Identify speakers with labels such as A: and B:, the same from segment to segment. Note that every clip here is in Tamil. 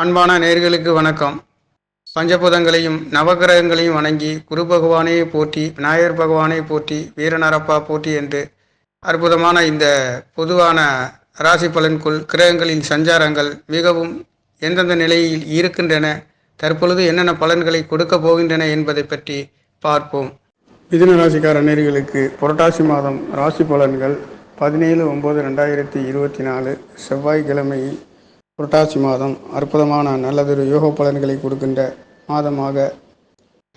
A: அன்பான நேயர்களுக்கு வணக்கம். பஞ்சபூதங்களையும் நவகிரகங்களையும் வணங்கி குரு பகவானை போற்றி, விநாயகர் பகவானை போற்றி, வீரநரப்பா போற்றி என்று அற்புதமான இந்த பொதுவான ராசி பலன்குள் கிரகங்களின் சஞ்சாரங்கள் மிகவும் எந்தெந்த நிலையில் இருக்கின்றன, தற்பொழுது என்னென்ன பலன்களை கொடுக்க போகின்றன என்பதை பற்றி பார்ப்போம். மிதுன ராசிக்கார நேயர்களுக்கு புரட்டாசி மாதம் ராசி பலன்கள் 17/9/2024 செவ்வாய்க்கிழமை புரட்டாசி மாதம் அற்புதமான நல்லதொரு யோக பலன்களை கொடுக்கின்ற மாதமாக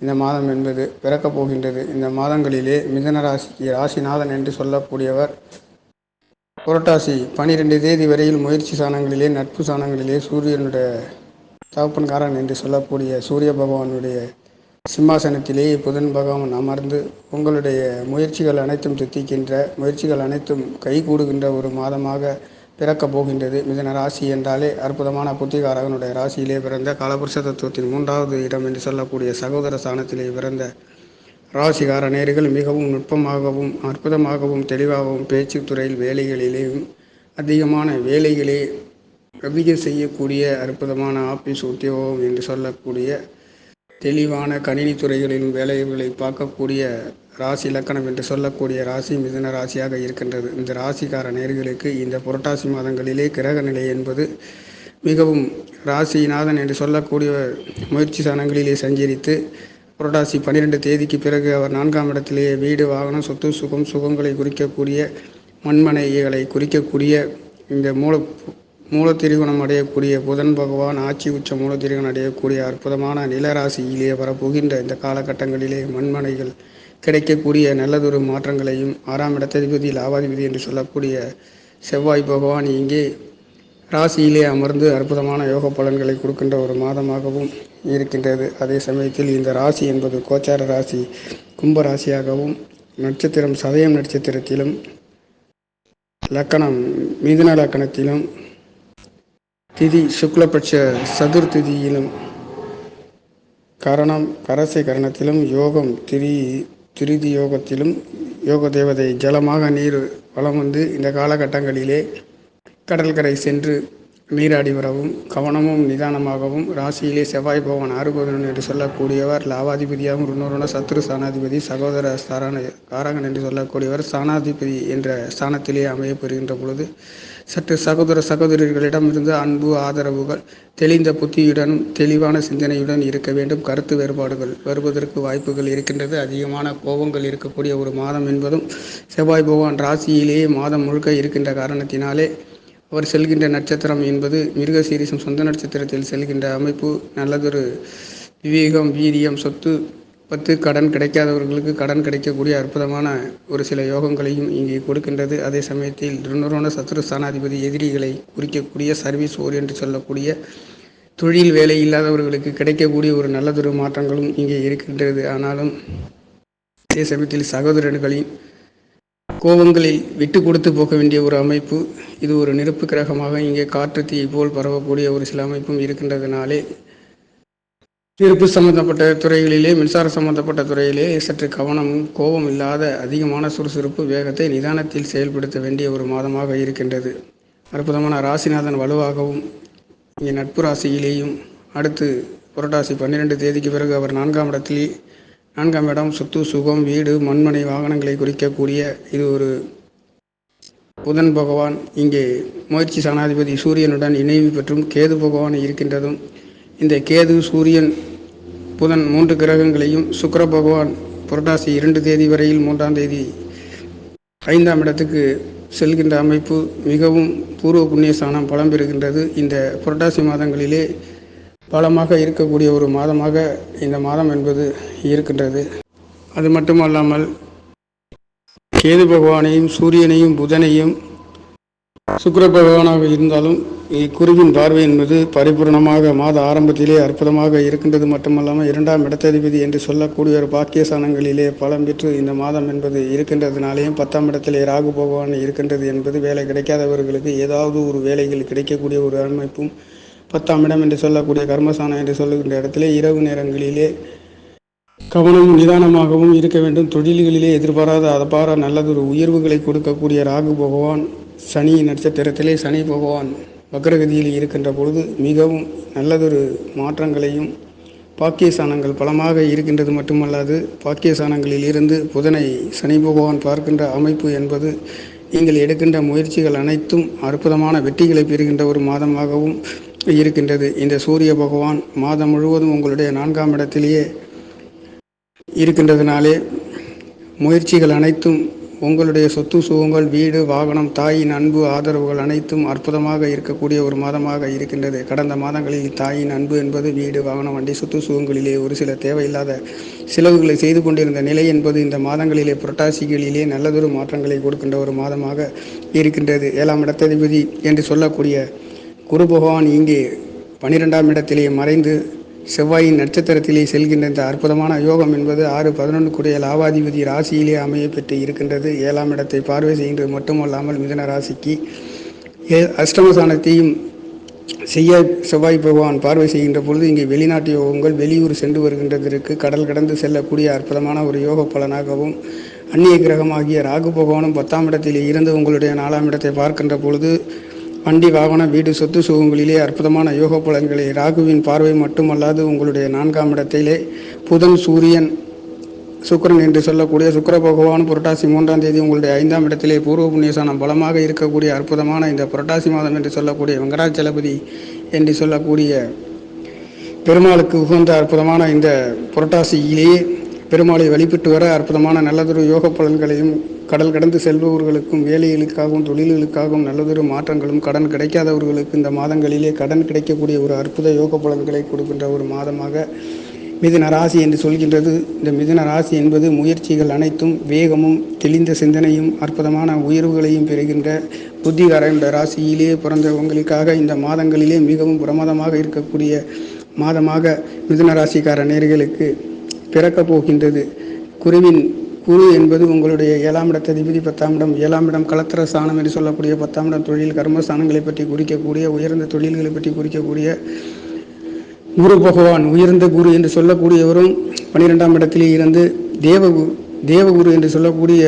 A: இந்த மாதம் என்பது பிறக்கப் போகின்றது. இந்த மாதங்களிலே மிதுன ராசிக்கு ராசிநாதன் என்று சொல்லக்கூடியவர் புரட்டாசி 12 தேதி வரையில் முயற்சி சாணங்களிலே, நட்பு சாணங்களிலே சூரியனுடைய தகப்பன்காரன் என்று சொல்லக்கூடிய சூரிய பகவானுடைய சிம்மாசனத்திலேயே புதன் பகவான் அமர்ந்து உங்களுடைய முயற்சிகள் அனைத்தும் தித்திக்கின்ற, முயற்சிகள் அனைத்தும் கைகூடுகின்ற ஒரு மாதமாக பிறக்கப் போகின்றது. மிதுன ராசி என்றாலே அற்புதமான புத்திகாரகனுடைய ராசியிலே பிறந்த காலபுருஷ தத்துவத்தின் 3வது இடம் என்று சொல்லக்கூடிய சகோதர ஸ்தானத்திலே பிறந்த ராசிகார நேயர்கள் மிகவும் நுட்பமாகவும் அற்புதமாகவும் தெளிவாகவும் பேச்சு துறையில் வேலைகளிலேயும் அதிகமான வேலைகளே அதிகம் செய்யக்கூடிய அற்புதமான ஆபீஸ் உத்தியோகம் என்று சொல்லக்கூடிய தெளிவான கணினி துறைகளிலும் வேலைகளை பார்க்கக்கூடிய ராசி இலக்கணம் என்று சொல்லக்கூடிய ராசி மிதுன ராசியாக இருக்கின்றது. இந்த ராசிக்கார நேயர்களுக்கு இந்த புரட்டாசி மாதங்களிலே கிரக நிலை என்பது மிகவும் ராசிநாதன் என்று சொல்லக்கூடிய முயற்சி சாணங்களிலே சஞ்சரித்து புரட்டாசி 12 தேதிக்கு பிறகு அவர் 4ஆம் இடத்திலேயே வீடு, வாகனம், சொத்து, சுகங்களை குறிக்கக்கூடிய மண்மனைகளை குறிக்கக்கூடிய இந்த மூலத்திரிகுணம் அடையக்கூடிய புதன் பகவான் ஆட்சி உச்ச மூலத்திரிகுணம் அடையக்கூடிய அற்புதமான நிலராசியிலே வரப்போகின்ற இந்த காலகட்டங்களிலே மண்மனைகள் கிடைக்கக்கூடிய நல்லதொரு மாற்றங்களையும் 6ஆம் இடத்ததிபதி லாபாதிபதி என்று சொல்லக்கூடிய செவ்வாய் பகவான் இங்கே ராசியிலே அமர்ந்து அற்புதமான யோக பலன்களை கொடுக்கின்ற ஒரு மாதமாகவும் இருக்கின்றது. அதே சமயத்தில் இந்த ராசி என்பது கோச்சார ராசி கும்ப ராசியாகவும், நட்சத்திரம் சதயம் நட்சத்திரத்திலும், லக்கணம் மிதுன லக்கணத்திலும், திதி சுக்லபட்ச சதுர்த்திதியிலும், கரணம் கரசை கரணத்திலும், யோகம் திருதி யோகத்திலும், யோக தேவதை ஜலமாக நீர் வலம் வந்து இந்த காலகட்டங்களிலே கடற்கரை சென்று நீராடி வரவும் கவனமும் நிதானமாகவும், ராசியிலே செவ்வாய் பகவான் ஆறுபதனன் என்று சொல்லக்கூடியவர் லாபாதிபதியாகவும், இன்னொரு சத்ரு ஸ்தானாதிபதி சகோதர காரகன் என்று சொல்லக்கூடியவர் ஸ்தானாதிபதி என்ற ஸ்தானத்திலே அமையப்பெறுகின்ற பொழுது சற்று சகோதரர்களிடமிருந்து அன்பு ஆதரவுகள் தெளிந்த புத்தியுடன் தெளிவான சிந்தனையுடன் இருக்க வேண்டும். கருத்து வேறுபாடுகள் வருவதற்கு வாய்ப்புகள் இருக்கின்றது. அதிகமான கோபங்கள் இருக்கக்கூடிய ஒரு மாதம் என்பதும் செவ்வாய் பகவான் ராசியிலேயே மாதம் முழுக்க இருக்கின்ற காரணத்தினாலே அவர் செல்கின்ற நட்சத்திரம் என்பது மிருகசீரிசம் சொந்த நட்சத்திரத்தில் செல்கின்ற அமைப்பு நல்லதொரு விவேகம், வீரியம், சொத்து பத்து கடன் கிடைக்காதவர்களுக்கு கடன் கிடைக்கக்கூடிய அற்புதமான ஒரு சில யோகங்களையும் இங்கே கொடுக்கின்றது. அதே சமயத்தில் ருணரோண சத்ரு ஸ்தானாதிபதி எதிரிகளை குறிக்கக்கூடிய சர்வீஸ் ஓர் என்று சொல்லக்கூடிய தொழில் வேலை இல்லாதவர்களுக்கு கிடைக்கக்கூடிய ஒரு நல்லதொரு மாற்றங்களும் இங்கே இருக்கின்றது. ஆனாலும் அதே சமயத்தில் சகோதரர்களின் கோபங்களில் விட்டு கொடுத்து போக வேண்டிய ஒரு அமைப்பு, இது ஒரு நெருப்பு கிரகமாக இங்கே காற்று தீயை போல் பரவக்கூடிய ஒரு சில அமைப்பும் இருக்கின்றதுனாலே நெருப்பு சம்பந்தப்பட்ட துறைகளிலே, மின்சார சம்பந்தப்பட்ட துறையிலே சற்று கவனமும் கோபம் இல்லாத அதிகமான சுறுசுறுப்பு வேகத்தை நிதானத்தில் செயல்படுத்த வேண்டிய ஒரு மாதமாக இருக்கின்றது. அற்புதமான ராசிநாதன் வலுவாகவும் இங்கே நட்பு ராசியிலேயும் அடுத்து புரட்டாசி 12 தேதிக்கு பிறகு அவர் 4ஆம் இடத்திலே 4ஆம் இடம் சொத்து, சுகம், வீடு, மண்மனை, வாகனங்களை குறிக்கக்கூடிய இது ஒரு புதன் பகவான் இங்கே முயற்சி சாணாதிபதி சூரியனுடன் இணைவு பெற்றும் கேது பகவான் இருக்கின்றதும், இந்த கேது, சூரியன், புதன் 3 கிரகங்களையும் சுக்கிர பகவான் புரட்டாசி 2 தேதி வரையில் 3ஆம் தேதி 5ஆம் இடத்துக்கு செல்கின்ற அமைப்பு மிகவும் பூர்வ புண்ணிய ஸ்தானம் பலம் பெறுகின்றது. இந்த புரட்டாசி மாதங்களிலே பலமாக இருக்கக்கூடிய ஒரு மாதமாக இந்த மாதம் என்பது இருக்கின்றது. அது மட்டுமல்லாமல் கேது பகவானையும் சூரியனையும் புதனையும் சுக்கிர பகவானாக இருந்தாலும் குருவின் பார்வை என்பது பரிபூர்ணமாக மாத ஆரம்பத்திலே அற்புதமாக இருக்கின்றது. மட்டுமல்லாமல் 2ஆம் இடத்ததிபதி என்று சொல்லக்கூடிய ஒரு பாக்கியஸ்தானங்களிலே பலம் பெற்று இந்த மாதம் என்பது இருக்கின்றதுனாலேயும் 10ஆம் இடத்திலே ராகு பகவான் இருக்கின்றது என்பது வேலை கிடைக்காதவர்களுக்கு ஏதாவது ஒரு வேலைகள் கிடைக்கக்கூடிய ஒரு அமைப்பும், 10ஆம் இடம் என்று சொல்லக்கூடிய கர்மஸ்தானம் என்று சொல்லுகின்ற இடத்திலே இரவு நேரங்களிலே கவனமும் நிதானமாகவும் இருக்க வேண்டும். தொழில்களிலே எதிர்பாராத அபார நல்லதொரு உயர்வுகளை கொடுக்கக்கூடிய ராகு பகவான் சனி நட்சத்திரத்திலே சனி பகவான் வக்ரகதியில் இருக்கின்ற பொழுது மிகவும் நல்லதொரு மாற்றங்களையும் பாக்கியஸ்தானங்கள் பலமாக இருக்கின்றது மட்டுமல்லாது பாக்கியஸ்தானங்களில் இருந்து புதனை சனி பகவான் பார்க்கின்ற அமைப்பு என்பது நீங்கள் எடுக்கின்ற முயற்சிகள் அனைத்தும் அற்புதமான வெற்றிகளை பெறுகின்ற ஒரு மாதமாகவும் இருக்கின்றது. இந்த சூரிய பகவான் மாதம் முழுவதும் உங்களுடைய 4ஆம் இடத்திலேயே இருக்கின்றதுனாலே முயற்சிகள் அனைத்தும் உங்களுடைய சொத்து சுகங்கள், வீடு, வாகனம், தாயின் அன்பு, ஆதரவுகள் அனைத்தும் அற்புதமாக இருக்கக்கூடிய ஒரு மாதமாக இருக்கின்றது. கடந்த மாதங்களில் தாயின் அன்பு என்பது வீடு, வாகனம், வண்டி, சொத்து சுகங்களிலே ஒரு சில தேவையில்லாத செலவுகளை செய்து கொண்டிருந்த நிலை என்பது இந்த மாதங்களிலே புரட்டாசிகளிலே நல்லதொரு மாற்றங்களை கொடுக்கின்ற ஒரு மாதமாக இருக்கின்றது. 7ஆம் இடத்ததிபதி என்று சொல்லக்கூடிய குரு பகவான் இங்கே 12ஆம் இடத்திலே மறைந்து செவ்வாயின் நட்சத்திரத்திலே செல்கின்ற இந்த அற்புதமான யோகம் என்பது 6-11 கூடிய லாபாதிபதி ராசியிலே அமைய பெற்று இருக்கின்றது. 7ஆம் இடத்தை பார்வை செய்கின்றது மட்டுமல்லாமல் மிதுன ராசிக்கு அஷ்டமஸ்தானத்தையும் செய்ய செவ்வாய் பகவான் பார்வை செய்கின்ற பொழுது இங்கே வெளிநாட்டு யோகங்கள், வெளியூர் சென்று வருகின்றதற்கு கடல் கடந்து செல்லக்கூடிய அற்புதமான ஒரு யோக பலனாகவும், அந்நிய கிரகமாகிய ராகு பகவானும் 10ஆம் இடத்திலே இருந்து உங்களுடைய 4ஆம் இடத்தை பார்க்கின்ற பொழுது வண்டி, வாகனம், வீடு, சொத்து சுகங்களிலே அற்புதமான யோக பலன்களை ராகுவின் பார்வை மட்டுமல்லாது உங்களுடைய 4ஆம் இடத்திலே புதன், சூரியன், சுக்கிரன் என்று சொல்லக்கூடிய சுக்கிர பகவான் புரட்டாசி 3ஆம் தேதி உங்களுடைய 5ஆம் இடத்திலே பூர்வ புண்ணியஸ்தானம் பலமாக இருக்கக்கூடிய அற்புதமான இந்த புரட்டாசி மாதம் என்று சொல்லக்கூடிய வெங்கடாச்சலபதி என்று சொல்லக்கூடிய பெருமாளுக்கு உகந்த அற்புதமான இந்த புரட்டாசியிலேயே பெருமாளை வழிபட்டு வர அற்புதமான நல்லதொரு யோக பலன்களையும், கடல் கடந்து செல்பவர்களுக்கும், வேலைகளுக்காகவும், தொழில்களுக்காகவும் நல்லதொரு மாற்றங்களும், கடன் கிடைக்காதவர்களுக்கு இந்த மாதங்களிலே கடன் கிடைக்கக்கூடிய ஒரு அற்புத யோக பலன்களை கொடுக்கின்ற ஒரு மாதமாக மிதுன ராசி என்று சொல்கின்றது. இந்த மிதுன ராசி என்பது முயற்சிகள் அனைத்தும் வேகமும், தெளிந்த சிந்தனையும், அற்புதமான உயர்வுகளையும் பெறுகின்ற புத்திகாரன்ற ராசியிலே பிறந்த உங்களுக்காக இந்த மாதங்களிலே மிகவும் பிரமாதமாக இருக்கக்கூடிய மாதமாக மிதுன ராசிக்கார நேயர்களுக்கு பிறக்கப் போகின்றது. குரு என்பது உங்களுடைய 7ஆம் இடத்ததிபதி, 10ஆம் இடம். 7ஆம் இடம் கலத்திர ஸ்தானம் என்று சொல்லக்கூடிய 10ஆம் இடம் தொழில் கர்மஸ்தானங்களை பற்றி குறிக்கக்கூடிய, உயர்ந்த தொழில்களை பற்றி குறிக்கக்கூடிய குரு பகவான், உயர்ந்த குரு என்று சொல்லக்கூடியவரும் 12ஆம் இடத்திலே இருந்து தேவகுரு என்று சொல்லக்கூடிய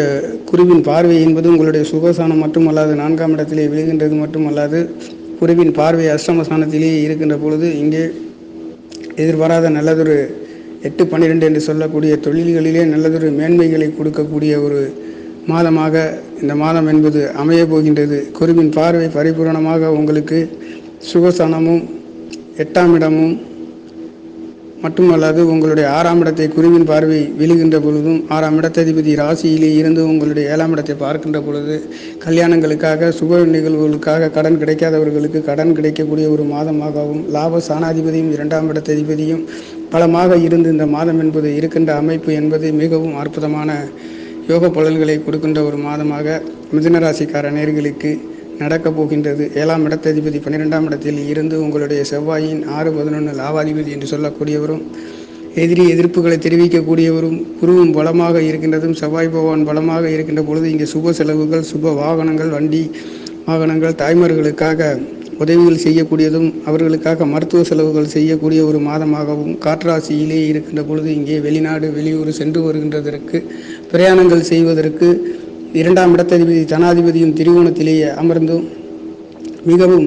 A: குருவின் பார்வை என்பது உங்களுடைய சுகஸ்தானம் மட்டுமல்லாது 4ஆம் இடத்திலே விழுகின்றது மட்டுமல்லாது குருவின் பார்வை அஷ்டமஸ்தானத்திலே இருக்கின்ற பொழுது இங்கே எதிர்பாராத நல்லதொரு 8-12 என்று சொல்லக்கூடிய தொழில்களிலே நல்லதொரு மேன்மைகளை கொடுக்கக்கூடிய ஒரு மாதமாக இந்த மாதம் என்பது அமைய போகின்றது. குருவின் பார்வை பரிபூரணமாக உங்களுக்கு சுகஸ்தானமும் 8ஆம் இடமும் மட்டுமல்லாது உங்களுடைய 6ஆம் இடத்தை குருவின் பார்வை விழுகின்ற பொழுதும் 6ஆம் இடத்ததிபதி ராசியிலே இருந்து உங்களுடைய 7ஆம் இடத்தை பார்க்கின்ற பொழுது கல்யாணங்களுக்காக, சுப நிகழ்வுகளுக்காக கடன் கிடைக்காதவர்களுக்கு கடன் கிடைக்கக்கூடிய ஒரு மாதமாகவும், லாப ஸ்தானாதிபதியும் 2ஆம் இடத்ததிபதியும் பலமாக இருந்து இந்த மாதம் என்பது இருக்கின்ற அமைப்பு என்பது மிகவும் அற்புதமான யோக பலன்களை கொடுக்கின்ற ஒரு மாதமாக மிதுன ராசிக்கார நேயர்களுக்கு நடக்கப் போகின்றது. 7ஆம் இடத்ததிபதி 12ஆம் இடத்தில் இருந்து உங்களுடைய செவ்வாயின் 6-11 லாபாதிபதி என்று சொல்லக்கூடியவரும், எதிர்ப்புகளை தெரிவிக்கக்கூடியவரும், குருவும் பலமாக இருக்கின்றதும், செவ்வாய் பகவான் பலமாக இருக்கின்ற பொழுது இங்கே சுப செலவுகள், சுப வாகனங்கள், வண்டி வாகனங்கள், தாய்மார்களுக்காக உதவிகள் செய்யக்கூடியதும், அவர்களுக்காக மருத்துவ செலவுகள் செய்யக்கூடிய ஒரு மாதமாகவும் காற்றாசியிலே இருக்கின்ற பொழுது இங்கே வெளிநாடு, வெளியூர் சென்று வருகின்றதற்கு, பிரயாணங்கள் செய்வதற்கு 2ஆம் இடத்ததிபதி தனாதிபதியும் திரிகோணத்திலேயே அமர்ந்தும் மிகவும்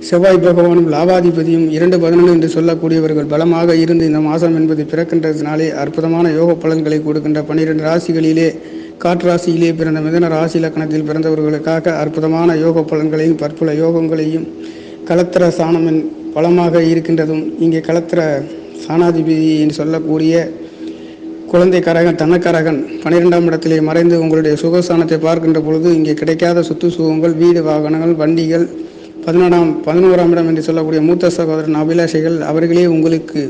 A: செவ்வாய் பகவானும் லாபாதிபதியும் 2-11 என்று சொல்லக்கூடியவர்கள் பலமாக இருந்து இந்த மாதம் என்பது பிறக்கின்றதுனாலே அற்புதமான யோக பலன்களை கொடுக்கின்ற 12 ராசிகளிலே காற்றாசியிலே பிறந்த மிதுன ராசி லக்னத்தில் பிறந்தவர்களுக்காக அற்புதமான யோக பலன்களையும், பற்பல யோகங்களையும், கலத்திர ஸ்தானம் பலமாக இருக்கின்றதும், இங்கே கலத்திர ஸ்தானாதிபதி என்று சொல்லக்கூடிய குழந்தைக்காரகன், தனக்காரகன் 12ஆம் இடத்திலே மறைந்து உங்களுடைய சுகஸ்தானத்தை பார்க்கின்ற பொழுது இங்கே கிடைக்காத சொத்து சுகங்கள், வீடு, வாகனங்கள், வண்டிகள், 11ஆம் இடம் என்று சொல்லக்கூடிய மூத்த சகோதரன் அபிலாஷைகள் அவர்களே உங்களுக்கு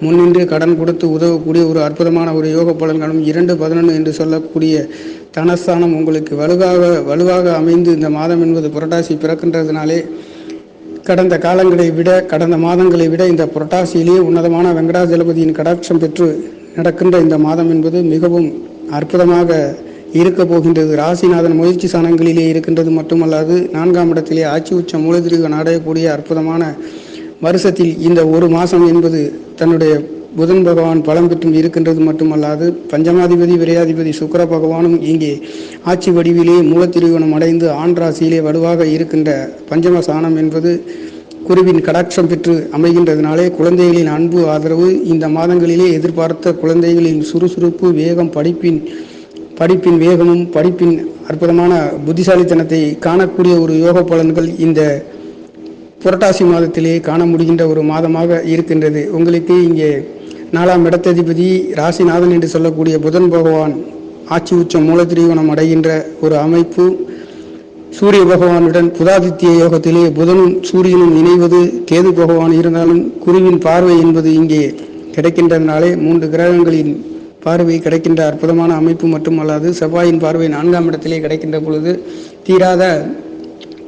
A: முன்னின்று கடன் கொடுத்து உதவக்கூடிய ஒரு அற்புதமான ஒரு யோக பலன்களும் 2-11 என்று சொல்லக்கூடிய தனஸ்தானம் உங்களுக்கு வலுவாக அமைந்து இந்த மாதம் என்பது புரட்டாசி பிறக்கின்றதுனாலே கடந்த காலங்களை விட, கடந்த மாதங்களை விட இந்த புரட்டாசியிலேயே உன்னதமான வெங்கடாஜலபதியின் கடாட்சம் பெற்று நடக்கின்ற இந்த மாதம் என்பது மிகவும் அற்புதமாக இருக்க போகின்றது. ராசிநாதன் முயற்சி ஸ்தானங்களிலே இருக்கின்றது மட்டுமல்லாது 4ஆம் இடத்திலே ஆட்சி உச்ச மூலதிரிகன் அடையக்கூடிய அற்புதமான வருஷத்தில் இந்த ஒரு மாதம் என்பது தன்னுடைய புதன் பகவான் பலம் பெற்றும் இருக்கின்றது மட்டுமல்லாது பஞ்சமாதிபதி, விரையாதிபதி சுக்கிர பகவானும் இங்கே ஆட்சி வடிவிலே மூலத்திரிகோணம் அடைந்து ஆண் ராசியிலே வலுவாக இருக்கின்ற பஞ்சம ஸ்தானம் என்பது குருவின் கடாட்சம் பெற்று அமைகின்றதுனாலே குழந்தைகளின் அன்பு ஆதரவு இந்த மாதங்களிலே எதிர்பார்த்த குழந்தைகளின் சுறுசுறுப்பு வேகம் படிப்பின் வேகமும் படிப்பின் அற்புதமான புத்திசாலித்தனத்தை காணக்கூடிய ஒரு யோக பலன்கள் இந்த புரட்டாசி மாதத்திலே காண முடிகின்ற ஒரு மாதமாக இருக்கின்றது. உங்களுக்கு இங்கே 4ஆம் இடத்ததிபதி ராசிநாதன் என்று சொல்லக்கூடிய புதன் பகவான் ஆட்சி உச்சம் மூலத்திரிகோணம் அடைகின்ற ஒரு அமைப்பு. சூரிய பகவானுடன் புதாதித்ய யோகத்திலே புதனும் சூரியனும் இணைவது கேது பகவான் இருந்தாலும் குருவின் பார்வை என்பது இங்கே கிடைக்கின்றதுனாலே 3 கிரகங்களின் பார்வை கிடைக்கின்ற அற்புதமான அமைப்பு மட்டுமல்லாது செவ்வாயின் பார்வை 4ஆம் இடத்திலே கிடைக்கின்ற பொழுது தீராத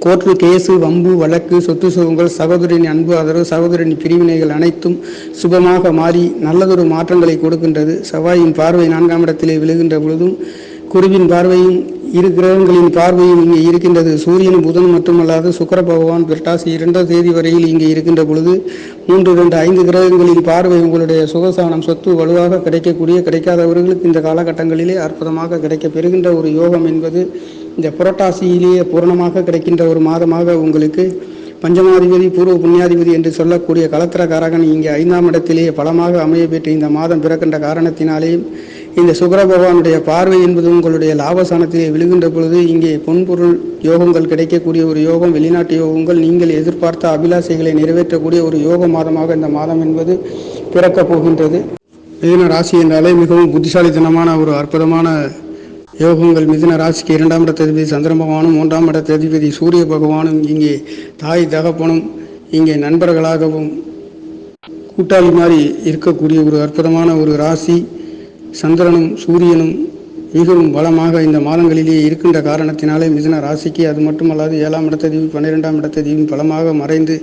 A: கோர்ட்டு கேசு வம்பு வழக்கு சொத்து சுகங்கள் சகோதரின் அன்பு ஆதரவு சகோதரின் பிரிவினைகள் அனைத்தும் சுபமாக மாறி நல்லதொரு மாற்றங்களை கொடுக்கின்றது. செவ்வாயின் பார்வை 4ஆம் இடத்திலே விழுகின்ற பொழுதும் குருவின் பார்வையும் 2 கிரகங்களின் பார்வையும் இங்கே இருக்கின்றது. சூரியன் புதன் மட்டுமல்லாது சுக்கிர பகவான் புரட்டாசி 2ஆம் தேதி வரையில் இங்கே இருக்கின்ற பொழுது 3, 2, 5 கிரகங்களின் பார்வை உங்களுடைய சுகசானம் சொத்து வலுவாக கிடைக்காதவர்களுக்கு இந்த காலகட்டங்களிலே அற்புதமாக கிடைக்க பெறுகின்ற ஒரு யோகம் என்பது இந்த புரட்டாசியிலேயே பூரணமாக கிடைக்கின்ற ஒரு மாதமாக உங்களுக்கு பஞ்சமாதிபதி பூர்வ புண்ணியாதிபதி என்று சொல்லக்கூடிய கலத்திரக்காரகன் இங்கே 5ஆம் இடத்திலேயே பலமாக அமைய பெற்று இந்த மாதம் பிறக்கின்ற காரணத்தினாலேயும் இந்த சுக்கிர பகவானுடைய பார்வை என்பது உங்களுடைய லாபஸ்தானத்திலே விழுகின்ற பொழுது இங்கே பொன்பொருள் யோகங்கள் கிடைக்கக்கூடிய ஒரு யோகம், வெளிநாட்டு யோகங்கள், நீங்கள் எதிர்பார்த்த அபிலாசைகளை நிறைவேற்றக்கூடிய ஒரு யோக மாதமாக இந்த மாதம் என்பது பிறக்கப் போகின்றது. மிதுன ராசி என்றாலே மிகவும் புத்திசாலித்தனமான ஒரு அற்புதமான யோகங்கள். மிதுன ராசிக்கு 2ஆம் இடத்ததிபதி சந்திர பகவானும் 3ஆம் இடத்ததிபதி சூரிய பகவானும் இங்கே தாய் தகப்பனும் இங்கே நண்பர்களாகவும் கூட்டாளி மாதிரி இருக்கக்கூடிய ஒரு அற்புதமான ஒரு ராசி. சந்திரனும் சூரியனும் மிகவும் பலமாக இந்த மாதங்களிலேயே இருக்கின்ற காரணத்தினாலே மிதுன ராசிக்கு அது மட்டுமல்லாது 7ஆம் இடத்ததிபதி 12ஆம் இடத்ததிபதி பலமாக மறைந்து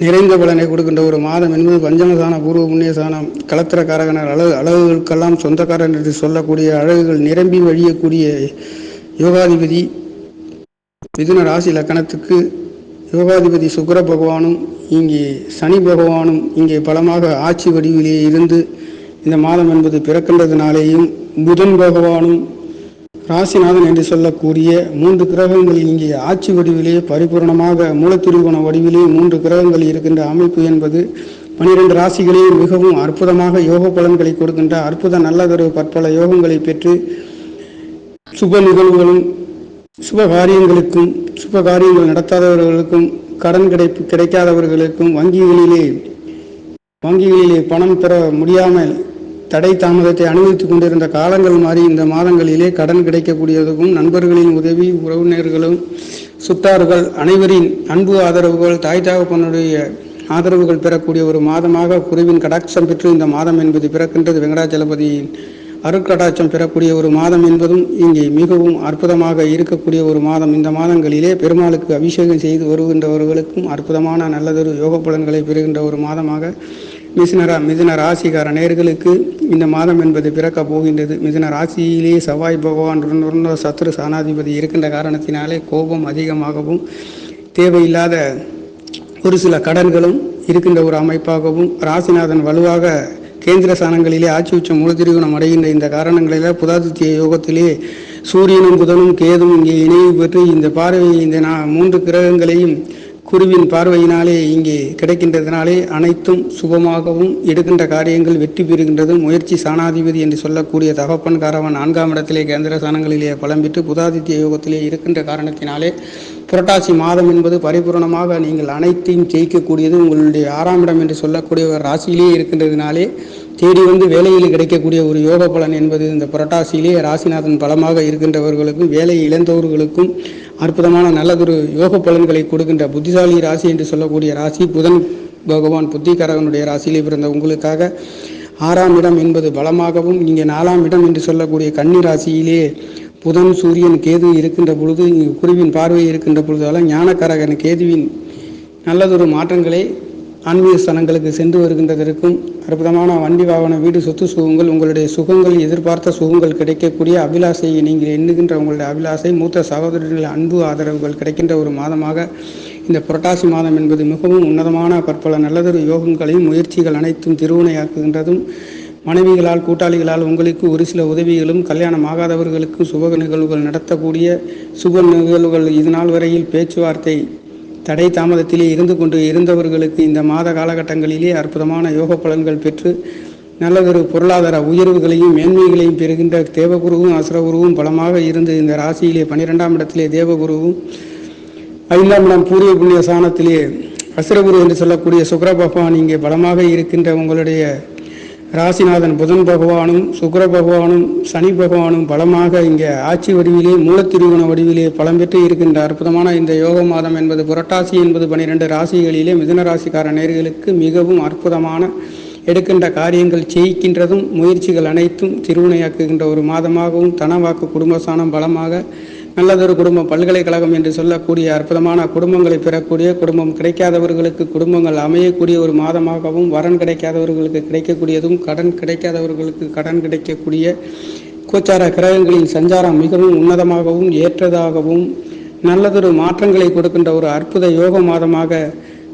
A: நிறைந்த பலனை கொடுக்கின்ற ஒரு மாதம் என்பது பஞ்சமசான பூர்வ புண்ணியசானம் கலத்திரக்காரகனர் அழகுகளுக்கெல்லாம் சொந்தக்காரன் என்று சொல்லக்கூடிய அழகுகள் நிரம்பி வழியக்கூடிய யோகாதிபதி மிதுன ராசி லக்கணத்துக்கு யோகாதிபதி சுக்கிர பகவானும் இங்கே சனி பகவானும் இங்கே பலமாக ஆட்சி வடிவிலேயே இருந்து இந்த மாதம் என்பது பிறக்கின்றதுனாலேயும் புதன் பகவானும் ராசிநாதன் என்று சொல்லக்கூடிய 3 கிரகங்கள் இங்கே ஆட்சி வடிவிலே பரிபூர்ணமாக மூலத்திரிகோண வடிவிலே 3 கிரகங்கள் இருக்கின்ற அமைப்பு என்பது 12 ராசிகளே மிகவும் அற்புதமாக யோக பலன்களை கொடுக்கின்ற அற்புத நல்லதொரு பற்பல யோகங்களை பெற்று சுப நிகழ்வுகளும் சுப காரியங்கள் நடத்தாதவர்களுக்கும் கடன் கிடைக்காதவர்களுக்கும் வங்கிகளிலே பணம் பெற முடியாமல் தடை தாமதத்தை அனுபவித்துக் கொண்டிருந்த காலங்கள் மாறி இந்த மாதங்களிலே கடன் கிடைக்கக்கூடியதுக்கும் நண்பர்களின் உதவி உறவினர்களும் சுத்தார்கள் அனைவரின் அன்பு ஆதரவுகள் தாய் தகப்பனுடைய ஆதரவுகள் பெறக்கூடிய ஒரு மாதமாக குருவின் கடாட்சம் பெற்று இந்த மாதம் என்பது பிறக்கின்றது. வெங்கடாச்சலபதியின் அருட்கடாட்சம் பெறக்கூடிய ஒரு மாதம் என்பதும் இங்கே மிகவும் அற்புதமாக இருக்கக்கூடிய ஒரு மாதம். இந்த மாதங்களிலே பெருமாளுக்கு அபிஷேகம் செய்து வருகின்றவர்களுக்கும் அற்புதமான நல்லதொரு யோக பலன்களை பெறுகின்ற ஒரு மாதமாக மிதுன ராசிக்கார நேயர்களுக்கு இந்த மாதம் என்பது பிறக்கப் போகின்றது. மிதுன ராசியிலே செவ்வாய் பகவான் சத்ரு சானாதிபதி இருக்கின்ற காரணத்தினாலே கோபம் அதிகமாகவும் தேவையில்லாத ஒரு சில கடன்களும் இருக்கின்ற ஒரு அமைப்பாகவும் ராசிநாதன் வலுவாக கேந்திர ஸ்தானங்களிலே ஆட்சி உச்சம் மூலத்திரிகோணம் அடைகின்ற இந்த காரணங்களில் புதாதித்ய யோகத்திலே சூரியனும் புதனும் கேதும் இங்கே இணைவு பெற்று இந்த பார்வை இந்த 3 கிரகங்களையும் குருவின் பார்வையினாலே இங்கே கிடைக்கின்றதுனாலே அனைத்தும் சுபமாகவும் எடுக்கின்ற காரியங்கள் வெற்றி பெறுகின்றது. முயற்சி சாணாதிபதி என்று சொல்லக்கூடிய தகப்பன் காரவன் 4ஆம் இடத்திலே கேந்திர ஸ்தானங்களிலே பலம் பெற்று புதாதித்ய யோகத்திலே இருக்கின்ற காரணத்தினாலே புரட்டாசி மாதம் என்பது பரிபூர்ணமாக நீங்கள் அனைத்தையும் ஜெயிக்கக்கூடியது. உங்களுடைய 6ஆம் இடம் என்று சொல்லக்கூடிய ஒரு ராசியிலே இருக்கின்றதுனாலே தேடி வந்து வேலையில் கிடைக்கக்கூடிய ஒரு யோக பலன் என்பது இந்த புரட்டாசியிலே ராசிநாதன் பலமாக இருக்கின்றவர்களுக்கும் வேலை இழந்தவர்களுக்கும் அற்புதமான நல்லதொரு யோக பலன்களை கொடுக்கின்ற புத்திசாலி ராசி என்று சொல்லக்கூடிய ராசி புதன் பகவான் புத்திகாரகனுடைய ராசியிலே பிறந்த உங்களுக்காக 6ஆம் இடம் என்பது பலமாகவும் இங்கே 4ஆம் இடம் என்று சொல்லக்கூடிய கன்னி ராசியிலே புதன் சூரியன் கேது இருக்கின்ற பொழுது இங்கு குருவின் பார்வை இருக்கின்ற பொழுதால ஞானக்காரகன் கேதுவின் நல்லதொரு மாற்றங்களை ஆன்மீக ஸ்தலங்களுக்கு சென்று வருகின்றதற்கும் அற்புதமான வண்டி வாகன வீடு சொத்து சுகங்கள் உங்களுடைய சுகங்கள் எதிர்பார்த்த சுகங்கள் கிடைக்கக்கூடிய அபிலாசையை நீங்கள் எண்ணுகின்ற உங்களுடைய அபிலாசை மூத்த சகோதரர்கள் அன்பு ஆதரவுகள் கிடைக்கின்ற ஒரு மாதமாக இந்த புரட்டாசி மாதம் என்பது மிகவும் உன்னதமான பற்பல நல்லதொரு யோகங்களையும் முயற்சிகள் அனைத்தும் திருவினையாக்குகின்றதும் மனைவிகளால் கூட்டாளிகளால் உங்களுக்கு ஒரு சில உதவிகளும் கல்யாணம் ஆகாதவர்களுக்கும் சுப நிகழ்வுகள் நடத்தக்கூடிய சுப நிகழ்வுகள் இதுநாள் வரையில் பேச்சுவார்த்தை தடை தாமதத்திலே இருந்து கொண்டு இருந்தவர்களுக்கு இந்த மாத காலகட்டங்களிலே அற்புதமான யோக பலன்கள் பெற்று நல்லதொரு பொருளாதார உயர்வுகளையும் மேன்மைகளையும் பெறுகின்ற தேவகுருவும் அசுரகுருவும் பலமாக இருந்து இந்த ராசியிலே 12ஆம் இடத்திலே தேவகுருவும் 5ஆம் இடம் பூர்வ புண்ணிய சாணத்திலே அசுரகுரு என்று சொல்லக்கூடிய சுக்கிர பகவான் இங்கே பலமாக இருக்கின்ற உங்களுடைய ராசிநாதன் புதன் பகவானும் சுக்கிர பகவானும் சனி பகவானும் பலமாக இங்கே ஆட்சி வடிவிலே மூலத்திருவண வடிவிலே பலம் பெற்று இருக்கின்ற அற்புதமான இந்த யோக மாதம் என்பது புரட்டாசி என்பது 12 ராசிகளிலே மிதுன ராசிக்கார நேயர்களுக்கு மிகவும் அற்புதமான எடுக்கின்ற காரியங்கள் ஜெயிக்கின்றதும் முயற்சிகள் அனைத்தும் திருவினையாக்குகின்ற ஒரு மாதமாகவும் தனவாக்கு குடும்பஸ்தானம் பலமாக நல்லதொரு குடும்பம் பல்கலைக்கழகம் என்று சொல்லக்கூடிய அற்புதமான குடும்பங்களை பெறக்கூடிய குடும்பம் கிடைக்காதவர்களுக்கு குடும்பங்கள் அமையக்கூடிய ஒரு மாதமாகவும் வரன் கிடைக்காதவர்களுக்கு கிடைக்கக்கூடியதும் கடன் கிடைக்காதவர்களுக்கு கடன் கிடைக்கக்கூடிய கோச்சார கிரகங்களின் சஞ்சாரம் மிகவும் உன்னதமாகவும் ஏற்றதாகவும் நல்லதொரு மாற்றங்களை கொடுக்கின்ற ஒரு அற்புத யோக மாதமாக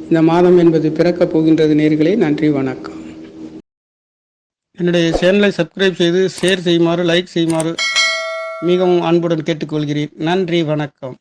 A: இந்த மாதம் என்பது பிறக்கப் போகின்றது நேயர்களே. நன்றி, வணக்கம். என்னுடைய சேனலை சப்ஸ்கிரைப் செய்து ஷேர் செய்யுமாறு லைக் செய்யுமாறு மிகவும் அன்புடன் கேட்டுக்கொள்கிறேன். நன்றி, வணக்கம்.